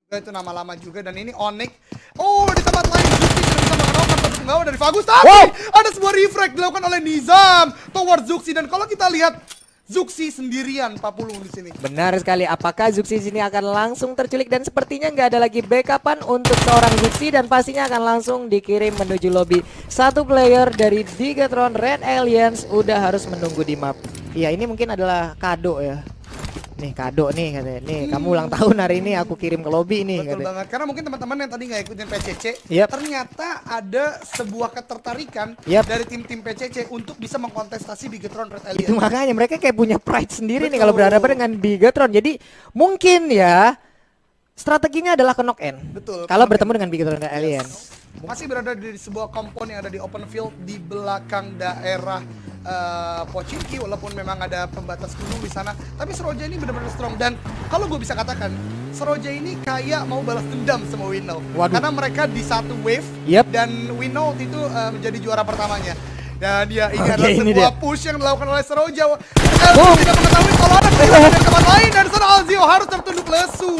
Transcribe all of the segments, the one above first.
Itu nama lama juga dan ini Onyx. Oh, di tempat lain Zuki sudah bisa mengenalkan satu penggawa dari Fagus, tapi ada sebuah refrag dilakukan oleh Nizam towards Zuxi, dan kalau kita lihat Zuxi sendirian 40 di sini. Benar sekali. Apakah Zuxi sini akan langsung terculik, dan sepertinya nggak ada lagi backupan untuk seorang Zuxi, dan pastinya akan langsung dikirim menuju lobby. Satu player dari Bigetron Red Aliens udah harus menunggu di map. Iya, ini mungkin adalah kado ya. Nih kado nih katanya. Nih kamu ulang tahun hari ini, aku kirim ke lobby nih. Betul katanya. banget, karena mungkin teman-teman yang tadi nggak ikutin PCC, Yep. ternyata ada sebuah ketertarikan Yep. dari tim-tim PCC untuk bisa mengkontestasi Bigetron Red Itu Alien. makanya mereka kayak punya pride sendiri nih Betul. kalau berhadapan dengan Bigetron. Jadi mungkin ya strateginya adalah ke knock end. Betul, Kalau knock bertemu end. dengan Bigetron Red Aliens. Masih berada di sebuah kompon yang ada di open field di belakang daerah Pochinki, walaupun memang ada pembatas gunung di sana, tapi Seroja ini benar-benar strong, dan kalau gue bisa katakan Seroja ini kayak mau balas dendam sama Winnow. Waduh. Karena mereka di satu wave. Yep. Dan Winnow itu menjadi juara pertamanya. Dan ya ini Oke, adalah ini sebuah dia. push yang dilakukan oleh Seroja. Elzio tidak mengetahui kalau ada pilihan dari teman lain, dan sana Elzio harus tertunduk lesu.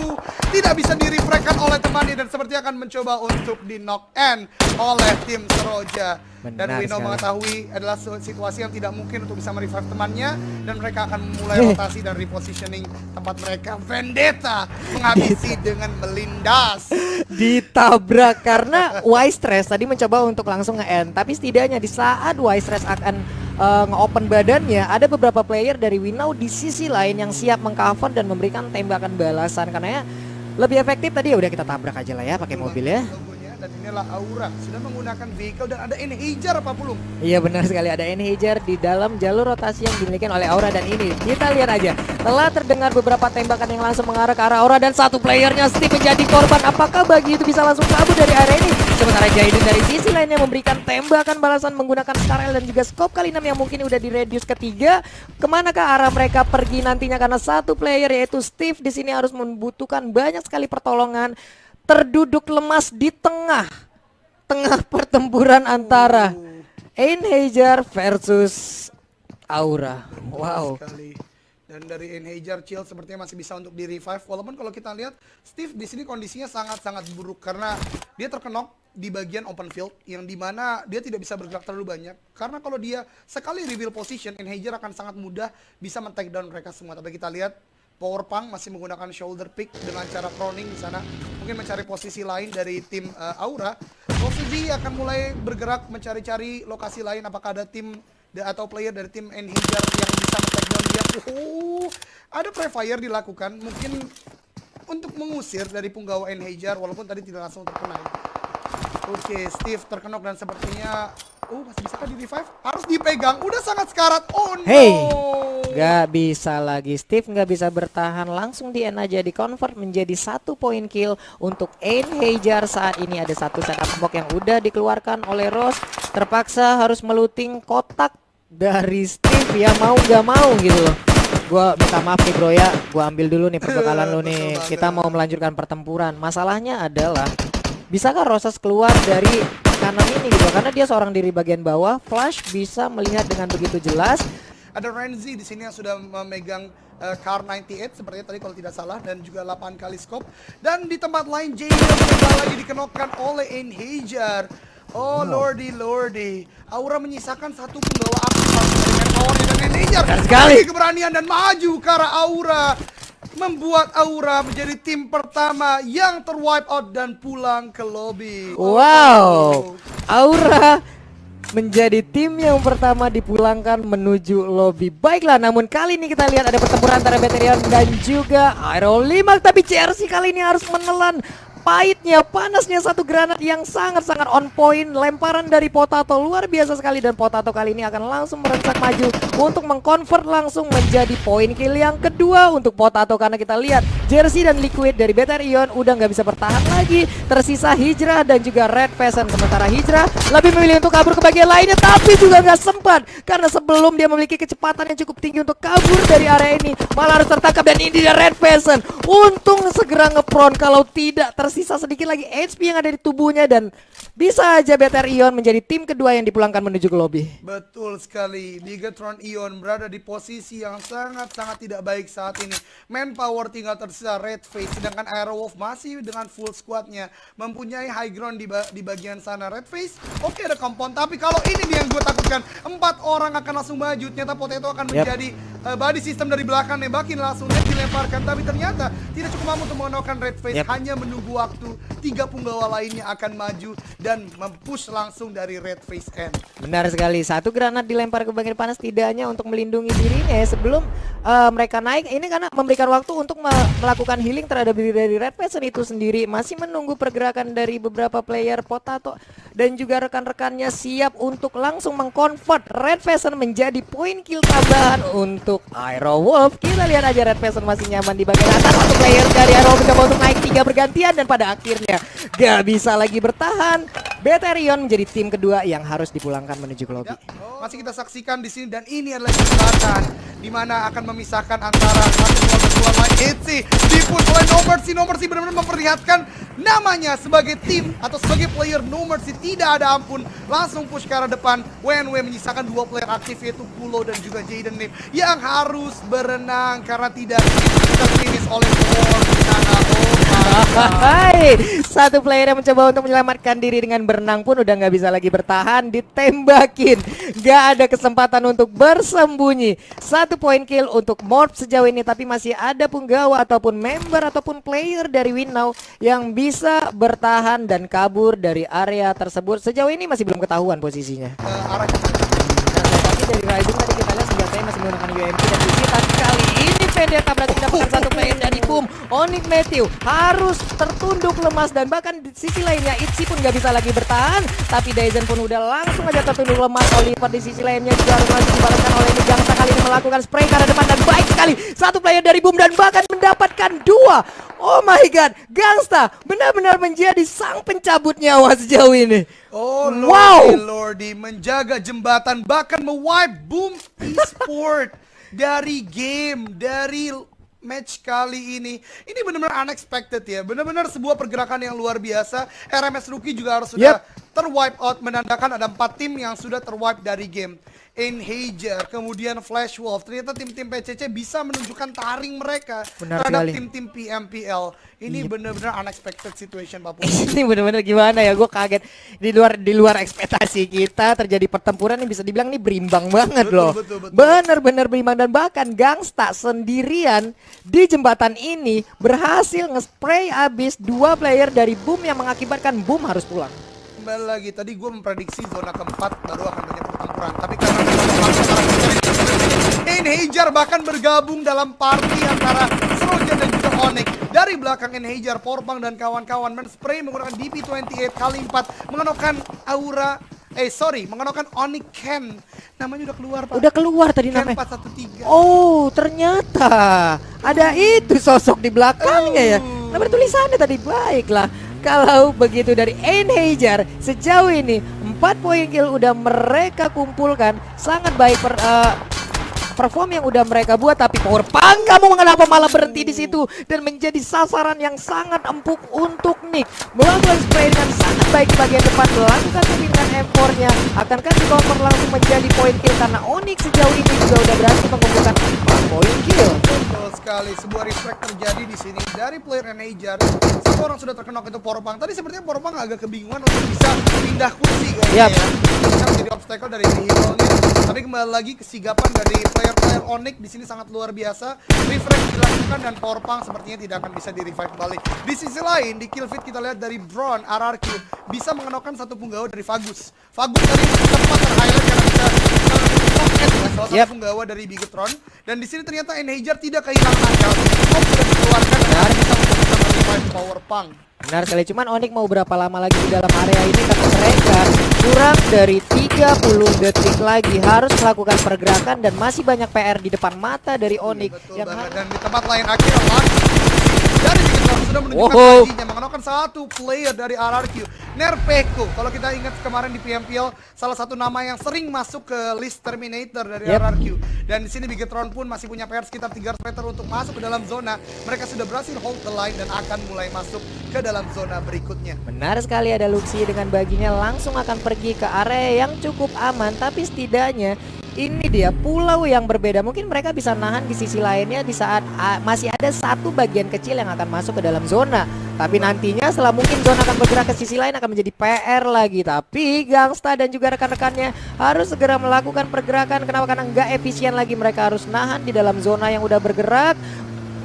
Tidak bisa direfragkan oleh temannya, dan sepertinya akan mencoba untuk di knock end oleh tim Seroja. Dan Benar Winnow sekali. mengetahui adalah situasi yang tidak mungkin untuk bisa merevive temannya, dan mereka akan memulai rotasi dan repositioning tempat mereka. Vendetta menghabisi dengan melindas. Ditabrak karena Wise Stress tadi mencoba untuk langsung nge-end, tapi setidaknya di saat Wise Stress akan nge-open badannya, ada beberapa player dari Winnow di sisi lain yang siap mengcover dan memberikan tembakan balasan. Karena ya lebih efektif tadi ya udah kita tabrak aja lah ya pakai mobil ya. Logonya, dan inilah Aura sudah menggunakan vehicle, dan ada Enhager Pak Pulung. Iya benar sekali, ada Enhager di dalam jalur rotasi yang dimiliki oleh Aura, dan ini kita lihat aja telah terdengar beberapa tembakan yang langsung mengarah ke arah Aura, dan satu playernya Steve menjadi korban. Apakah Bagi itu bisa langsung kabur dari area ini? Sementara Jaiden dari sisi lainnya memberikan tembakan balasan menggunakan Scarel dan juga scope kali 6 yang mungkin udah di-reduce ketiga. Kemanakah arah mereka pergi nantinya, karena satu player yaitu Steve di sini harus membutuhkan banyak sekali pertolongan. Terduduk lemas di tengah pertempuran antara Enhager versus Aura. Wow. Sekali. Dan dari Enhager Chill sepertinya masih bisa untuk di revive, walaupun kalau kita lihat Steve di sini kondisinya sangat-sangat buruk karena dia terkenok di bagian open field yang dimana dia tidak bisa bergerak terlalu banyak, karena kalau dia sekali reveal position, Enhager akan sangat mudah bisa men-take down mereka semua. Tapi kita lihat Power Punk masih menggunakan shoulder pick dengan cara proning di sana, mungkin mencari posisi lain dari tim Aura. Rosuji akan mulai bergerak mencari-cari lokasi lain, apakah ada tim atau player dari tim Enhager yang bisa men-take down dia. Ada pre-fire dilakukan mungkin untuk mengusir dari punggawa Enhager, walaupun tadi tidak langsung terkena. Oke, Steve terkenok dan sepertinya masih bisakah di revive? Harus dipegang, udah sangat sekarat. Oh no. Hey, gak bisa lagi, Steve gak bisa bertahan, langsung di end aja, di convert menjadi 1 poin kill untuk Enhager. Saat ini ada satu setup smoke yang udah dikeluarkan oleh Rose, terpaksa harus meluting kotak dari Steve ya, mau gak mau gitu loh. Gua minta maaf nih bro ya, gua ambil dulu nih perbekalan lu nih, kita mau melanjutkan pertempuran. Masalahnya adalah bisakah Rosas keluar dari kanan ini gitu, karena dia seorang diri bagian bawah. Flash bisa melihat dengan begitu jelas. Ada Renzi di sini yang sudah memegang Car 98 sepertinya tadi kalau tidak salah, dan juga 8 kali scope. Dan di tempat lain Jaden sudah lagi dikenokkan oleh Enhager. Oh lordy, Aura menyisakan satu penggawa aktif dengan powernya, dan Enhager sekali keberanian dan maju ke arah Aura, membuat Aura menjadi tim pertama yang terwipe out dan pulang ke lobby. Wow, Aura menjadi tim yang pertama dipulangkan menuju lobby. Baiklah, namun kali ini kita lihat ada pertempuran antara Veterian dan juga Aero 5, tapi CRC kali ini harus menelan pahitnya, panasnya satu granat yang sangat-sangat on point. Lemparan dari Potato luar biasa sekali, dan Potato kali ini akan langsung merangsak maju untuk mengkonvert langsung menjadi poin kill yang kedua untuk Potato. Karena kita lihat Jersey dan Liquid dari Beterion udah nggak bisa bertahan lagi, tersisa Hijrah dan juga Red Peasant. Sementara Hijrah lebih memilih untuk kabur ke bagian lainnya, tapi juga nggak sempat karena sebelum dia memiliki kecepatan yang cukup tinggi untuk kabur dari area ini, malah harus tertangkap. Dan ini dia Red Peasant, untung segera ngepron, kalau tidak tersisa tersisa sedikit lagi HP yang ada di tubuhnya dan bisa aja BTR Ion menjadi tim kedua yang dipulangkan menuju ke lobby. Betul sekali, Bigetron Ion berada di posisi yang sangat-sangat tidak baik saat ini. Manpower tinggal tersisa Red Face, sedangkan Aerowolf masih dengan full squadnya mempunyai high ground di bagian sana. Red Face, oke ada compound, tapi kalau ini dia yang gue takutkan, 4 orang akan langsung maju. Ternyata Potato akan menjadi body system dari belakang, nembakin langsung dan dilemparkan, tapi ternyata tidak cukup mampu untuk mengenalkan Red Face. Hanya menunggu waktu, 3 punggawa lainnya akan maju dan mempush langsung dari Red Face end. Benar sekali, satu granat dilempar ke bagian panas tidak hanya untuk melindungi dirinya sebelum mereka naik. Ini karena memberikan waktu untuk melakukan healing terhadap diri dari Red Face itu sendiri. Masih menunggu pergerakan dari beberapa player Potato dan juga rekan-rekannya siap untuk langsung mengkonvert Red Face menjadi poin kill tambahan untuk Aerowolf. Kita lihat aja Red Face masih nyaman di bagian atas. Satu player dari Aerowolf mencoba untuk naik 3 bergantian dan pada akhirnya gak bisa lagi bertahan. BTR Ion menjadi tim kedua yang harus dipulangkan menuju ke lobby. Masih kita saksikan di sini dan ini adalah kesempatan di mana akan memisahkan antara satu dan dua lain. Itzy dipush oleh No Mercy. No Mercy benar-benar memperlihatkan namanya sebagai tim atau sebagai player. No Mercy tidak ada ampun, langsung push ke arah depan. WNW menyisakan 2 player aktif yaitu Pulo dan juga Jaden Lim yang harus berenang karena tidak terfinish oleh War di sana. Hai, satu player yang mencoba untuk menyelamatkan diri dengan berenang pun udah nggak bisa lagi bertahan, ditembakin, nggak ada kesempatan untuk bersembunyi. 1 poin kill untuk Morph sejauh ini, tapi masih ada punggawa ataupun member ataupun player dari Winnow yang bisa bertahan dan kabur dari area tersebut. Sejauh ini masih belum ketahuan posisinya. Tapi dari Rising tadi kita lihat senjatanya masih menggunakan UMP dan DC, tapi kali ini Vendetta berhasil mendapatkan 1 player dari Boom. Onyx Matthew harus tertunduk lemas dan bahkan di sisi lainnya Itzy pun gak bisa lagi bertahan, tapi Daisen pun udah langsung aja tertunduk lemas. Oliver di sisi lainnya juga harus langsung dibalaskan oleh ini. Gangsta kali ini melakukan spray ke arah depan dan baik sekali. 1 player dari Boom dan bahkan mendapatkan 2. Oh my god, Gangsta benar-benar menjadi sang pencabut nyawa sejauh ini. Oh Lordy, Lordy menjaga jembatan, bahkan mewipe Boom Esport dari game, dari match kali ini. Ini benar-benar unexpected ya, benar-benar sebuah pergerakan yang luar biasa. RMS Rookie juga harus sudah terwipe out, menandakan ada 4 tim yang sudah terwipe dari game. Enhager, kemudian Flash Wolf, ternyata tim-tim PCC bisa menunjukkan taring mereka terhadap tim-tim PMPL. Ini benar-benar unexpected situation, Pak Putri. Ini benar-benar gimana ya, gue kaget. Di luar ekspektasi kita terjadi pertempuran yang bisa dibilang ini berimbang banget loh. Benar-benar berimbang dan bahkan Gangsta sendirian di jembatan ini berhasil nge-spray abis 2 player dari Boom yang mengakibatkan Boom harus pulang. Kembali lagi, tadi gue memprediksi zona keempat baru akan banyak pertempuran, tapi karena Enhager bahkan bergabung dalam party antara Srojan dan juga Onyx. Dari belakang Enhager, Porpang dan kawan-kawan men-spray menggunakan DP28 kali 4 mengenokkan aura mengenokkan Onyx Ken. Namanya udah keluar, Pak. Udah keluar tadi Ken namanya. 413. Oh, ternyata ada itu sosok di belakangnya ya. Nah, tulisannya tadi baiklah. Kalau begitu dari Enhager sejauh ini 4 poin kill udah mereka kumpulkan. Sangat baik perform yang udah mereka buat, tapi Porpang kamu kenapa malah berhenti di situ dan menjadi sasaran yang sangat empuk untuk Nick. Melakukan spray dengan sangat baik di bagian depan, melakukan dengan M4-nya. Akankah di-cover langsung menjadi poin kill karena Onyx sejauh ini juga udah berhasil mengumpulkan 4 poin kill. Betul sekali, sebuah respect terjadi di sini dari player Enhager. Satu orang sudah terkenal itu Porpang. Tadi sepertinya Porpang agak kebingungan untuk bisa pindah kursi kayaknya ya. Bisa menjadi obstacle dari hero-nya. Tapi kembali lagi kesigapan dari player Onyx di sini sangat luar biasa. Refresh dilakukan dan Porpang sepertinya tidak akan bisa di-revive kembali. Di sisi lain, di kill feed kita lihat dari Braun RRQ bisa mengenokkan 1 punggawa dari Fagus. Fagus tadi sempat ter-highlight karena bisa salah satu punggawa dari Bigetron. Dan di sini ternyata Enhager tidak kehilangan akal. Smoke sudah dikeluarkan dan bisa merevive Porpang. Benar sekali, cuman Onyx mau berapa lama lagi di dalam area ini karena mereka kurang dari 30 detik lagi harus melakukan pergerakan dan masih banyak PR di depan mata dari Onyx. Betul banget, dan di tempat lain akhirnya dari Bigetron sudah menunjukkan janjinya mengenokkan satu player dari RRQ, Nerpeko. Kalau kita ingat kemarin di PMPL, salah satu nama yang sering masuk ke list Terminator dari RRQ. Dan di sini Bigetron pun masih punya PR sekitar 300 meter untuk masuk ke dalam zona. Mereka sudah berhasil hold the line dan akan mulai masuk ke dalam zona berikutnya. Benar sekali, ada Luxi dengan baginya langsung akan pergi ke area yang cukup aman, tapi setidaknya ini dia pulau yang berbeda. Mungkin mereka bisa nahan di sisi lainnya di saat masih ada satu bagian kecil yang akan masuk ke dalam zona. Tapi nantinya setelah mungkin zona akan bergerak ke sisi lain akan menjadi PR lagi. Tapi Gangsta dan juga rekan-rekannya harus segera melakukan pergerakan. Kenapa? Karena nggak efisien lagi, mereka harus nahan di dalam zona yang udah bergerak.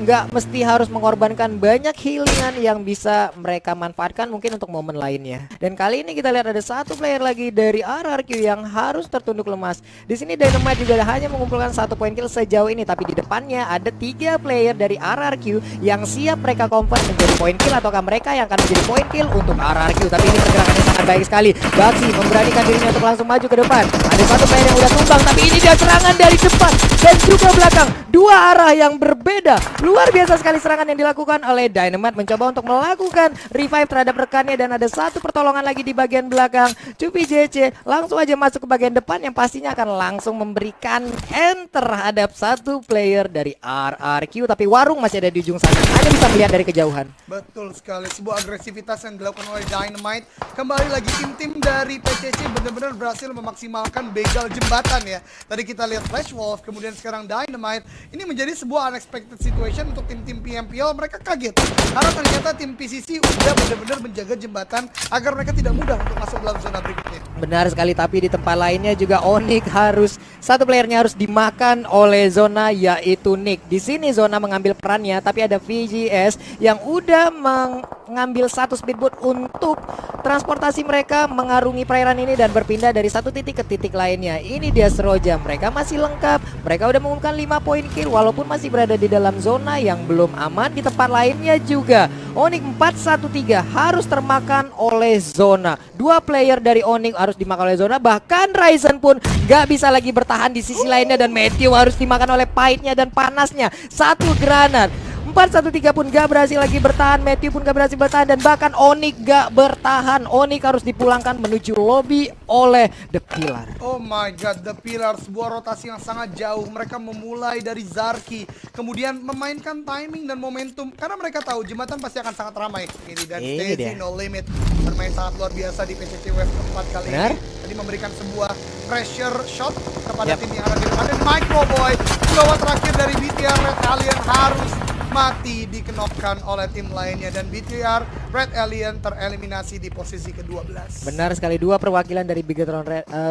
Nggak mesti harus mengorbankan banyak healingan yang bisa mereka manfaatkan mungkin untuk momen lainnya. Dan kali ini kita lihat ada satu player lagi dari RRQ yang harus tertunduk lemas. Di sini Dynamite juga hanya mengumpulkan 1 poin kill sejauh ini, tapi di depannya ada 3 player dari RRQ yang siap mereka convert menjadi poin kill, ataukah mereka yang akan menjadi poin kill untuk RRQ. Tapi ini pergerakannya sangat baik sekali. Baxi memberanikan dirinya untuk langsung maju ke depan. Ada satu player yang udah tumbang, tapi ini dia serangan dari depan dan juga belakang. 2 arah yang berbeda. Luar biasa sekali serangan yang dilakukan oleh Dynamite, mencoba untuk melakukan revive terhadap rekannya, dan ada satu pertolongan lagi di bagian belakang. Cupi JC langsung aja masuk ke bagian depan yang pastinya akan langsung memberikan enter terhadap satu player dari RRQ, tapi Warung masih ada di ujung sana, hanya bisa melihat dari kejauhan. Betul sekali, sebuah agresivitas yang dilakukan oleh Dynamite. Kembali lagi tim-tim dari PCC benar-benar berhasil memaksimalkan begal jembatan ya. Tadi kita lihat Flash Wolf, kemudian sekarang Dynamite. Ini menjadi sebuah unexpected situation untuk tim-tim PMPL. Mereka kaget karena ternyata tim PCC udah benar-benar menjaga jembatan agar mereka tidak mudah untuk masuk dalam zona berikutnya. Benar sekali, tapi di tempat lainnya juga Onyx harus, satu playernya harus dimakan oleh zona, yaitu Nick. Di sini zona mengambil perannya, tapi ada VGS yang udah mengambil satu speedboat untuk transportasi mereka mengarungi perairan ini dan berpindah dari satu titik ke titik lainnya. Ini dia Seroja, mereka masih lengkap, mereka udah mengumumkan 5 poin kill walaupun masih berada di dalam zona yang belum aman. Di tempat lainnya juga Onyx 413 harus termakan oleh zona. 2 player dari Onyx harus dimakan oleh zona, bahkan Ryzen pun gak bisa lagi bertahan di sisi lainnya, dan Matthew harus dimakan oleh pahitnya dan panasnya satu granat. 413 pun gak berhasil lagi bertahan, Matthew pun gak berhasil bertahan, dan bahkan Onyx gak bertahan. Onyx harus dipulangkan menuju lobby oleh The Pillar. Oh my god, The Pillar, sebuah rotasi yang sangat jauh. Mereka memulai dari Zarki, kemudian memainkan timing dan momentum karena mereka tahu jembatan pasti akan sangat ramai. Ini dan Stacy No Limit bermain sangat luar biasa di PCC Wave keempat kali ini. Tadi memberikan sebuah pressure shot kepada tim yang ada di depan. Dan Microboy, gawat terakhir dari BTR Red Alien harus mati dikenokkan oleh tim lainnya, dan BTR Red Alien tereliminasi di posisi ke-12. Benar sekali, 2 perwakilan dari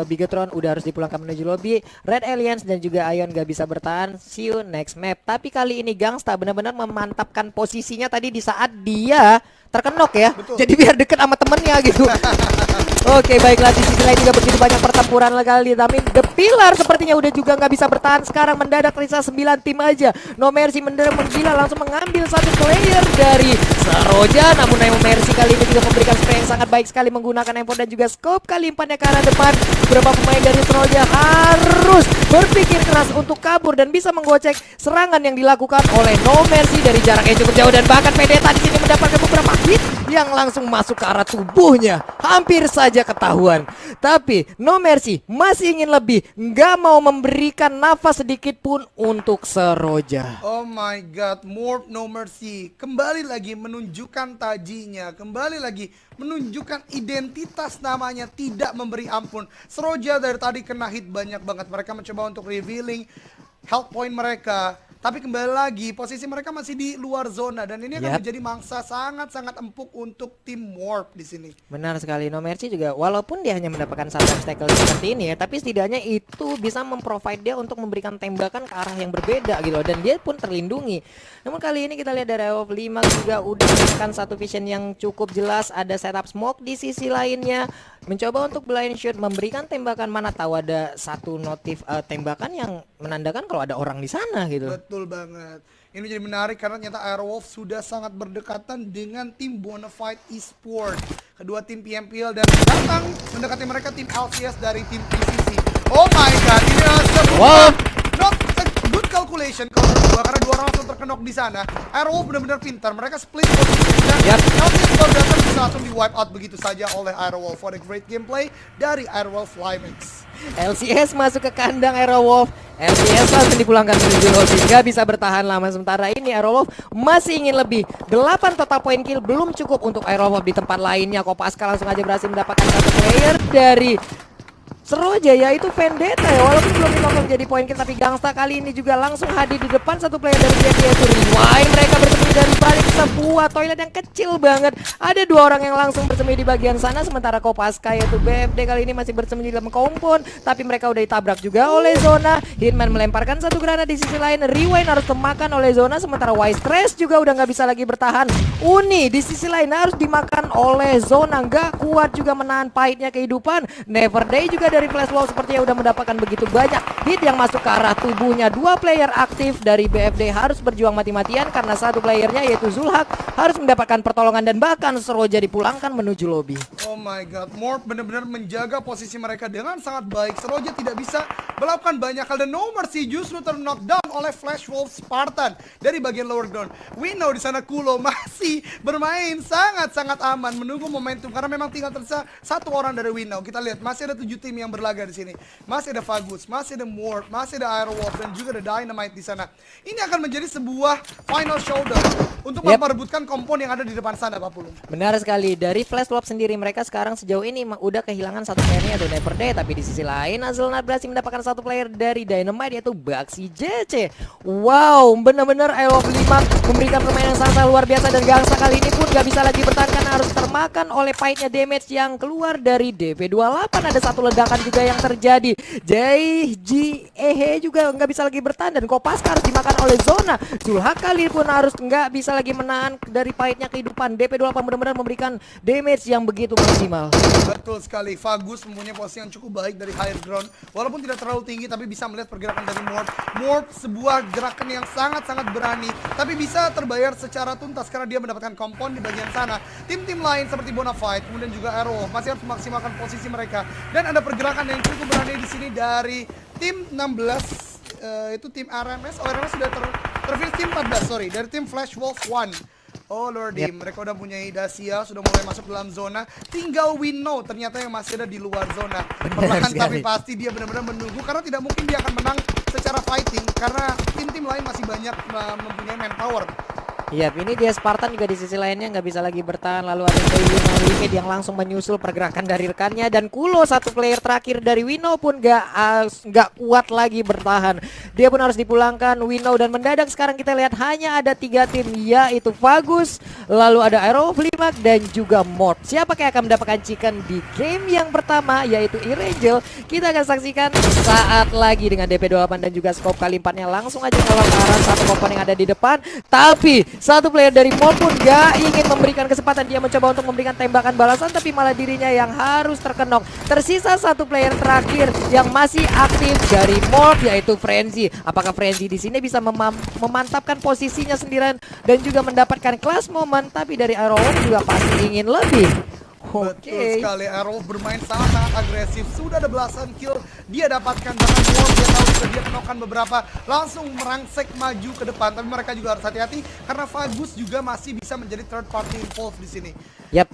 Bigetron udah harus dipulangkan menuju lobby. Red Aliens dan juga Ion gak bisa bertahan. See you next map. Tapi kali ini Gangsta benar-benar memantapkan posisinya tadi di saat dia terkenok ya. Betul. Jadi biar deket sama temennya gitu. Oke, baiklah, di sisi lain juga begitu banyak pertempuran kali, tapi The Pillar sepertinya udah juga nggak bisa bertahan. Sekarang mendadak tersisa 9 tim aja. No Mercy menggila langsung mengambil satu player dari Seroja, namun No Mercy kali ini juga memberikan spray yang sangat baik sekali menggunakan M4 dan juga scope kali impannya ke arah depan. Beberapa pemain dari Seroja harus berpikir keras untuk kabur dan bisa menggocek serangan yang dilakukan oleh No Mercy dari jarak yang cukup jauh, dan bahkan Pedeta di sini mendapatkan beberapa hit yang langsung masuk ke arah tubuhnya. Hampir saja ketahuan, tapi No Mercy masih ingin lebih, nggak mau memberikan nafas sedikit pun untuk Seroja. Oh my god, Morph No Mercy kembali lagi menunjukkan tajinya, kembali lagi menunjukkan identitas namanya, tidak memberi ampun. Seroja dari tadi kena hit banyak banget, mereka mencoba untuk revealing health point mereka, tapi kembali lagi posisi mereka masih di luar zona, dan ini akan menjadi mangsa sangat-sangat empuk untuk tim Warp di sini. Benar sekali, No Mercy juga walaupun dia hanya mendapatkan satu tackle seperti ini ya, tapi setidaknya itu bisa memprovide dia untuk memberikan tembakan ke arah yang berbeda gitu, dan dia pun terlindungi. Namun kali ini kita lihat dari Wolf 5 juga udah menekan satu vision yang cukup jelas, ada setup smoke di sisi lainnya, mencoba untuk blind shoot, memberikan tembakan, mana tahu ada satu notif tembakan yang menandakan kalau ada orang di sana gitu. Betul banget. Ini jadi menarik karena ternyata Airwolf sudah sangat berdekatan dengan tim Bonafide Esport. Kedua tim PMPL dan datang mendekati mereka tim LCS dari tim PCC. Oh my god, ini adalah sebuah not a good calculation kalau menurut gua, karena 2 orang langsung terkenok di sana. Airwolf benar-benar pintar, mereka split posisi dan LCS baru datang wipe out begitu saja oleh Aerowolf. For the great gameplay dari Aerowolf Limax. LCS masuk ke kandang Aerowolf. LCS langsung dipulangkan menuju lobby. Gak bisa bertahan lama. Sementara ini Aerowolf masih ingin lebih. 8 total point kill belum cukup untuk Aerowolf. Di tempat lainnya Kopaska langsung aja berhasil mendapatkan satu player dari Seroja, yaitu Vendetta ya, walaupun belum ditokong jadi poin kill, tapi Gangsta kali ini juga langsung hadir di depan satu player dari BFD, yaitu Rewind. Mereka bersembunyi dari balik sebuah toilet yang kecil banget. Ada 2 orang yang langsung bersembunyi di bagian sana, sementara Kopaska yaitu BFD kali ini masih bersembunyi dalam kompon, tapi mereka udah ditabrak juga oleh Zona. Hitman melemparkan satu granat di sisi lain, Rewind harus termakan oleh Zona, sementara Wise Trash juga udah nggak bisa lagi bertahan. Uni di sisi lain harus dimakan oleh Zona, nggak kuat juga menahan pahitnya kehidupan. Neverday juga dari Flash Wall sepertinya udah mendapatkan begitu banyak hit yang masuk ke arah tubuhnya. 2 player aktif dari BFD harus berjuang mati-matian karena satu playernya yaitu Zulhak harus mendapatkan pertolongan dan bahkan Seroja dipulangkan menuju lobby. Oh my god, Morph benar-benar menjaga posisi mereka dengan sangat baik. Seroja tidak bisa melakukan banyak hal dan No Mercy justru knockdown oleh Flash Wolf Spartan dari bagian lower ground. We know di sana Kulo masih bermain sangat-sangat aman menunggu momentum karena memang tinggal tersisa 1 orang dari We know. Kita lihat masih ada 7 tim yang berlaga di sini. Masih ada Fagus, masih ada Morph, masih ada Aerowolf dan juga ada Dynamite di sana. Ini akan menjadi sebuah final showdown untuk memperebutkan kompon yang ada di depan sana, Pak Pulung. Benar sekali, dari Flash Wolf sendiri mereka sekarang sejauh ini udah kehilangan satu playernya yaitu Neverday, tapi di sisi lain Hazelnut berhasil mendapatkan satu player dari Dynamite yaitu Baxi JC. Wow, benar-benar Aerowolf 5 memberikan permainan yang sangat luar biasa dan Gangsta kali ini pun gak bisa lagi bertahan karena harus termakan oleh pahitnya damage yang keluar dari DP28. Ada satu ledakan juga yang terjadi. JGEhe juga nggak bisa lagi bertahan dan Kopaska harus dimakan oleh Zona. Zulhak kali pun harus nggak bisa lagi menahan dari pahitnya kehidupan. DP28 benar-benar memberikan damage yang begitu maksimal. Betul sekali, Fagus mempunyai posisi yang cukup baik dari higher ground. Walaupun tidak terlalu tinggi tapi bisa melihat pergerakan dari Morph. Morph sebuah gerakan yang sangat-sangat berani tapi bisa terbayar secara tuntas karena dia mendapatkan kompon di bagian sana. Tim-tim lain seperti Bonafide kemudian juga Aerowolf masih harus memaksimalkan posisi mereka dan ada pergerakan yang cukup berani di sini dari tim 16 itu tim RMS. Oh, RMS sudah terfinish tim 14, sorry, dari tim Flash Wolf 1. Oh lordy, mereka udah punya Dacia, sudah mulai masuk dalam zona. Tinggal Winnow ternyata yang masih ada di luar zona. Perlahan tapi pasti dia benar-benar menunggu karena tidak mungkin dia akan menang secara fighting karena tim-tim lain masih banyak mempunyai manpower. Iya, ini dia Spartan juga di sisi lainnya nggak bisa lagi bertahan. Lalu ada Wicked yang langsung menyusul pergerakan dari rekannya dan Kulo satu player terakhir dari Winnow pun nggak kuat lagi bertahan. Dia pun harus dipulangkan Winnow dan mendadak sekarang kita lihat hanya ada 3 tim yaitu Fagus, lalu ada Aerowolf 5 dan juga Morph. Siapa yang akan mendapatkan chicken di game yang pertama yaitu Irangel? Kita akan saksikan saat lagi dengan DP28 dan juga scope kali 4-nya langsung aja ngelok ke arah satu kompon yang ada di depan. Tapi satu player dari Morph pun gak ingin memberikan kesempatan, dia mencoba untuk memberikan tembakan balasan tapi malah dirinya yang harus terkenok. Tersisa satu player terakhir yang masih aktif dari Morph yaitu Frenzy. Apakah Frenzy di sini bisa memantapkan posisinya sendirian dan juga mendapatkan class moment? Tapi dari Aerowolf juga pasti ingin lebih. Betul sekali, Aerowolf bermain sangat-sangat agresif. Sudah ada belasan kill dia dapatkan, bahkan Morph dia tahu juga dia kenokan beberapa, langsung merangsek maju ke depan. Tapi mereka juga harus hati-hati karena Fagus juga masih bisa menjadi third party involved di sini. Yap.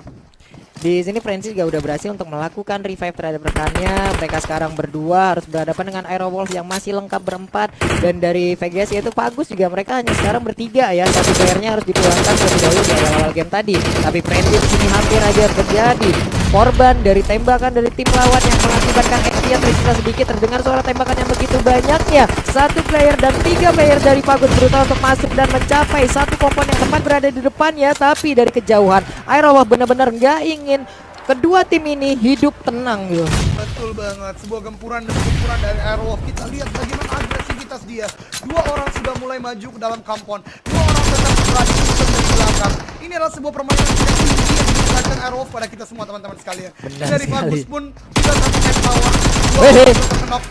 Di sini Frenzy juga udah berhasil untuk melakukan revive terhadap rekannya. Mereka sekarang berdua harus berhadapan dengan Aerowolf yang masih lengkap berempat. Dan dari Vegas yaitu Fagus juga mereka hanya sekarang bertiga ya. Satu playernya harus dipulangkan terlebih dahulu di awal-awal game tadi. Tapi Frenzy di sini hampir aja terjadi korban dari tembakan dari tim lawan yang mengakibatkan XP yang tersisa sedikit. Terdengar suara tembakan yang begitu banyaknya. Satu player dan 3 player dari Fagus berusaha untuk masuk dan mencapai satu kompon yang tepat berada di depannya. Tapi dari kejauhan Aerowolf benar-benar nggak ingin kedua tim ini hidup tenang gitu. Betul banget, sebuah gempuran dari Aerowolf. Kita lihat bagaimana agresivitas dia. 2 orang sudah mulai maju ke dalam kampon, 2 orang tetap berada di belakang. Ini adalah sebuah permainan yang tinggi yang diperlihatkan Aerowolf pada kita semua teman-teman sekalian. Dari Fagus pun sudah satu power.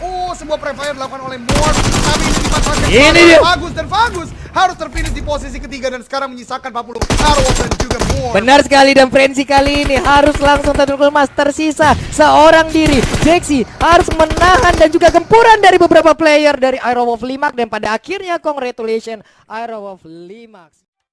Oh, sebuah prefire dilakukan oleh Morph, tapi ini dimanfaatkan oleh Fagus dan Fagus harus terfinish di posisi ketiga dan sekarang menyisakan 40 Aerowolf dan juga Morph. Benar sekali, dan Frenzy kali ini harus langsung terkemas, tersisa seorang diri. Jaxi harus menahan dan juga gempuran dari beberapa player dari Aerowolf 5 dan pada akhirnya congratulations Aerowolf 5.